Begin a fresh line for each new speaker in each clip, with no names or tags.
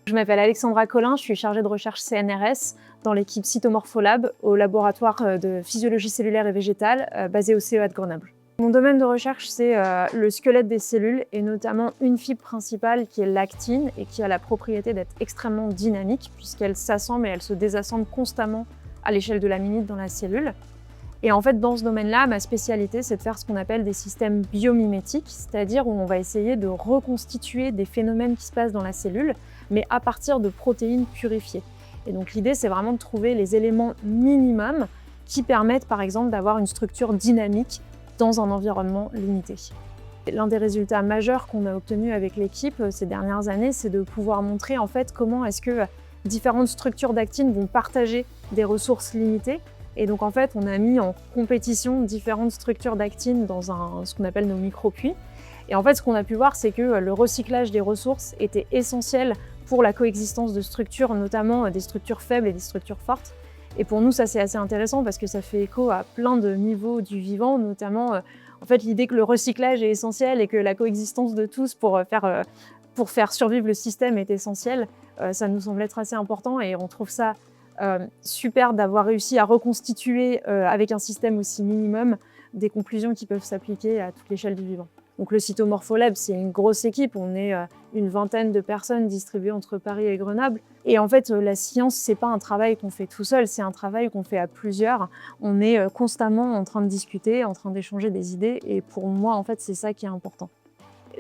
Je m'appelle Alexandra Collin, je suis chargée de recherche CNRS dans l'équipe Cytomorpholab au laboratoire de physiologie cellulaire et végétale basé au CEA de Grenoble. Mon domaine de recherche, c'est le squelette des cellules et notamment une fibre principale qui est l'actine et qui a la propriété d'être extrêmement dynamique puisqu'elle s'assemble et elle se désassemble constamment à l'échelle de la minute dans la cellule. Et en fait, dans ce domaine-là, ma spécialité, c'est de faire ce qu'on appelle des systèmes biomimétiques, c'est-à-dire où on va essayer de reconstituer des phénomènes qui se passent dans la cellule, mais à partir de protéines purifiées. Et donc l'idée, c'est vraiment de trouver les éléments minimums qui permettent, par exemple, d'avoir une structure dynamique dans un environnement limité. L'un des résultats majeurs qu'on a obtenus avec l'équipe ces dernières années, c'est de pouvoir montrer en fait comment est-ce que différentes structures d'actine vont partager des ressources limitées. Et donc en fait, on a mis en compétition différentes structures d'actine dans ce qu'on appelle nos micropuits. Et en fait, ce qu'on a pu voir, c'est que le recyclage des ressources était essentiel pour la coexistence de structures, notamment des structures faibles et des structures fortes. Et pour nous, ça c'est assez intéressant parce que ça fait écho à plein de niveaux du vivant, notamment en fait, l'idée que le recyclage est essentiel et que la coexistence de tous pour faire survivre le système est essentielle. Ça nous semble être assez important et on trouve ça super d'avoir réussi à reconstituer avec un système aussi minimum des conclusions qui peuvent s'appliquer à toute l'échelle du vivant. Donc le Cytomorpholab, c'est une grosse équipe, on est une vingtaine de personnes distribuées entre Paris et Grenoble. Et en fait, la science, c'est pas un travail qu'on fait tout seul, c'est un travail qu'on fait à plusieurs. On est constamment en train de discuter, en train d'échanger des idées, et pour moi, en fait, c'est ça qui est important.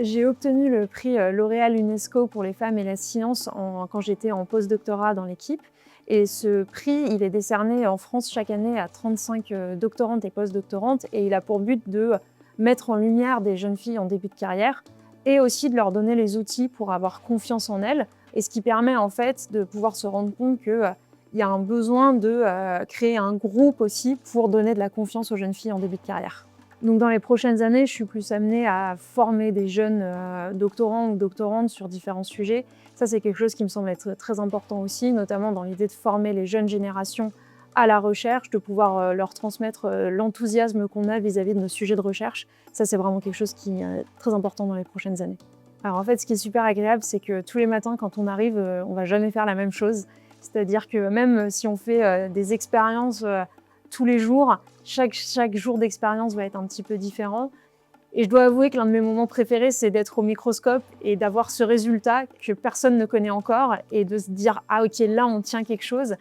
J'ai obtenu le prix L'Oréal UNESCO pour les femmes et la science quand j'étais en post-doctorat dans l'équipe. Et ce prix, il est décerné en France chaque année à 35 doctorantes et post-doctorantes, et il a pour but de mettre en lumière des jeunes filles en début de carrière et aussi de leur donner les outils pour avoir confiance en elles, et ce qui permet en fait de pouvoir se rendre compte qu'il y a un besoin de créer un groupe aussi pour donner de la confiance aux jeunes filles en début de carrière. Donc dans les prochaines années, je suis plus amenée à former des jeunes doctorants ou doctorantes sur différents sujets. Ça, c'est quelque chose qui me semble être très important aussi, notamment dans l'idée de former les jeunes générations à la recherche, de pouvoir leur transmettre l'enthousiasme qu'on a vis-à-vis de nos sujets de recherche. Ça, c'est vraiment quelque chose qui est très important dans les prochaines années. Alors en fait, ce qui est super agréable, c'est que tous les matins, quand on arrive, on va jamais faire la même chose. C'est-à-dire que même si on fait des expériences tous les jours, chaque jour d'expérience va être un petit peu différent. Et je dois avouer que l'un de mes moments préférés, c'est d'être au microscope et d'avoir ce résultat que personne ne connaît encore et de se dire « Ah ok, là on tient quelque chose ».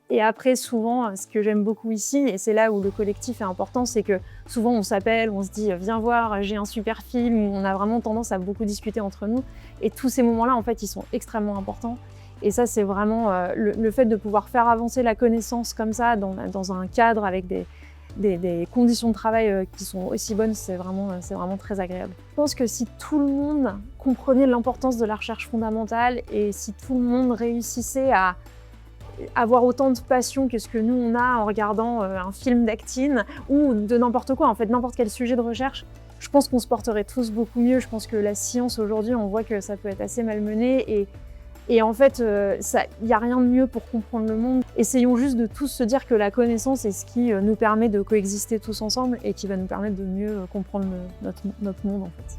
Et après, souvent, ce que j'aime beaucoup ici, et c'est là où le collectif est important, c'est que souvent on s'appelle, on se dit « Viens voir, j'ai un super film », on a vraiment tendance à beaucoup discuter entre nous. Et tous ces moments-là, en fait, ils sont extrêmement importants. Et ça, c'est vraiment le fait de pouvoir faire avancer la connaissance comme ça, dans un cadre avec des conditions de travail qui sont aussi bonnes, c'est vraiment très agréable. Je pense que si tout le monde comprenait l'importance de la recherche fondamentale et si tout le monde réussissait à avoir autant de passion que ce que nous on a en regardant un film d'actine ou de n'importe quoi, en fait, n'importe quel sujet de recherche, je pense qu'on se porterait tous beaucoup mieux. Je pense que la science aujourd'hui, on voit que ça peut être assez malmené et en fait, il n'y a rien de mieux pour comprendre le monde. Essayons juste de tous se dire que la connaissance est ce qui nous permet de coexister tous ensemble et qui va nous permettre de mieux comprendre notre monde en fait.